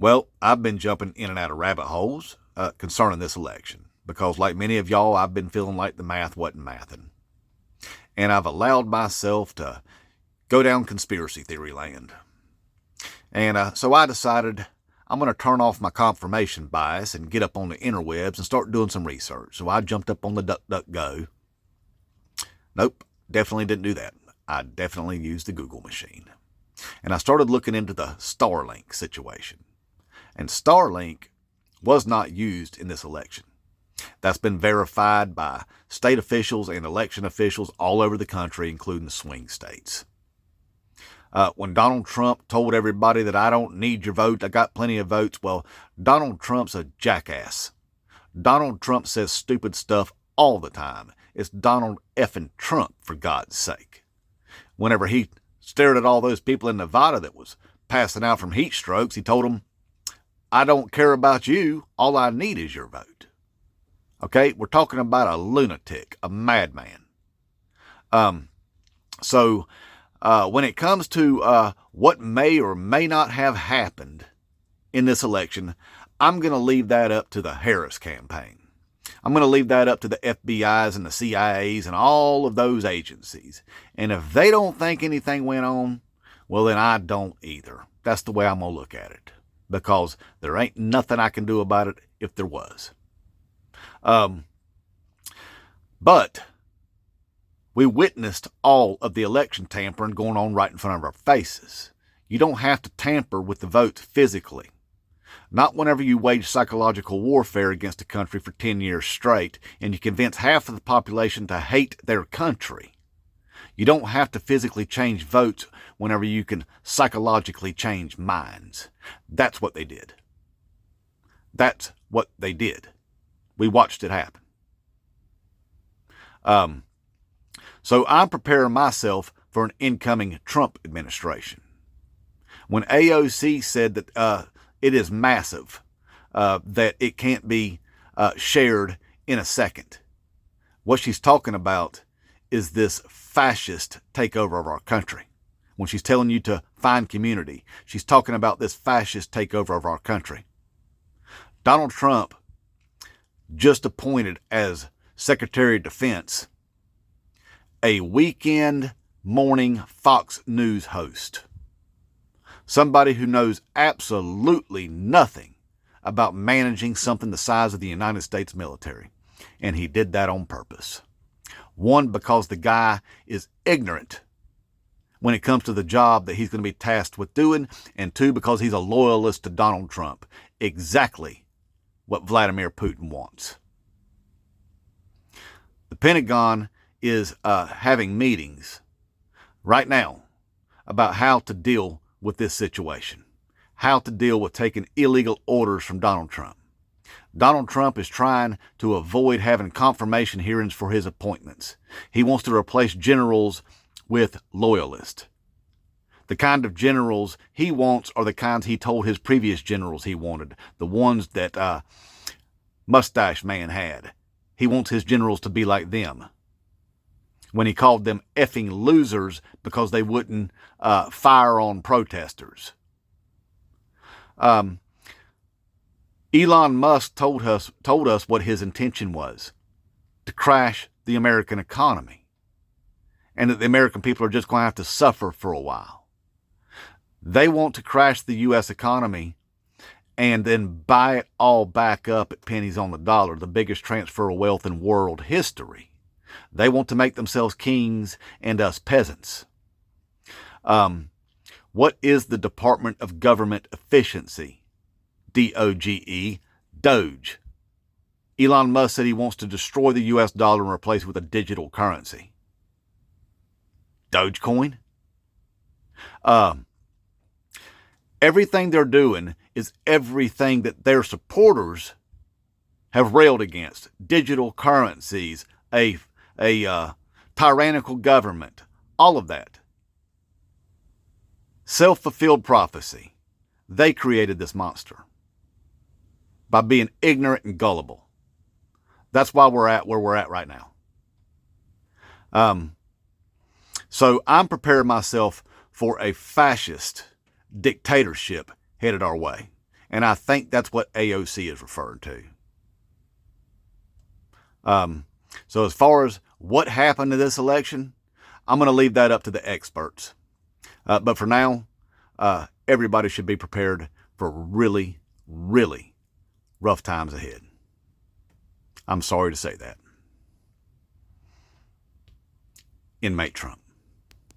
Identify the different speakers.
Speaker 1: Well, I've been jumping in and out of rabbit holes concerning this election because, like many of y'all, I've been feeling like the math wasn't mathing. And I've allowed myself to go down conspiracy theory land. And so I decided I'm going to turn off my confirmation bias and get up on the interwebs and start doing some research. So I jumped up on the DuckDuckGo. Nope, definitely didn't do that. I definitely used the Google machine. And I started looking into the Starlink situation. And Starlink was not used in this election. That's been verified by state officials and election officials all over the country, including the swing states. When Donald Trump told everybody that I don't need your vote, I got plenty of votes, well, Donald Trump's a jackass. Donald Trump says stupid stuff all the time. It's Donald effing Trump, for God's sake. Whenever he stared at all those people in Nevada that was passing out from heat strokes, he told them, I don't care about you. All I need is your vote. Okay, we're talking about a lunatic, a madman. So when it comes to what may or may not have happened in this election, I'm going to leave that up to the Harris campaign. I'm going to leave that up to the FBIs and the CIAs and all of those agencies. And if they don't think anything went on, well, then I don't either. That's the way I'm going to look at it. Because there ain't nothing I can do about it if there was. But we witnessed all of the election tampering going on right in front of our faces. You don't have to tamper with the votes physically. Not whenever you wage psychological warfare against a country for 10 years straight and you convince half of the population to hate their country. You don't have to physically change votes whenever you can psychologically change minds. That's what they did. That's what they did. We watched it happen. So I'm preparing myself for an incoming Trump administration. When AOC said that it is massive, that it can't be shared in a second, what she's talking about is this fascist takeover of our country. When she's telling you to find community, she's talking about this fascist takeover of our country. Donald Trump just appointed as Secretary of Defense a weekend morning Fox News host. Somebody who knows absolutely nothing about managing something the size of the United States military. And he did that on purpose. One, because the guy is ignorant when it comes to the job that he's going to be tasked with doing. And two, because he's a loyalist to Donald Trump. Exactly what Vladimir Putin wants. The Pentagon is having meetings right now about how to deal with this situation. How to deal with taking illegal orders from Donald Trump. Donald Trump is trying to avoid having confirmation hearings for his appointments. He wants to replace generals with loyalists. The kind of generals he wants are the kinds he told his previous generals he wanted. The ones that Mustache Man had. He wants his generals to be like them. When he called them effing losers because they wouldn't fire on protesters. Elon Musk told us what his intention was, to crash the American economy, and that the American people are just going to have to suffer for a while. They want to crash the U.S. economy and then buy it all back up at pennies on the dollar, the biggest transfer of wealth in world history. They want to make themselves kings and us peasants. What is the Department of Government Efficiency? DOGE, Doge. Elon Musk said he wants to destroy the U.S. dollar and replace it with a digital currency. Dogecoin? Everything they're doing is everything that their supporters have railed against. Digital currencies, a tyrannical government, all of that. Self-fulfilled prophecy. They created this monster by being ignorant and gullible. That's why we're at where we're at right now. So I'm preparing myself for a fascist dictatorship headed our way. And I think that's what AOC is referring to. So as far as what happened to this election, I'm going to leave that up to the experts. But for now, everybody should be prepared for really, really rough times ahead. I'm sorry to say that. Inmate Trump.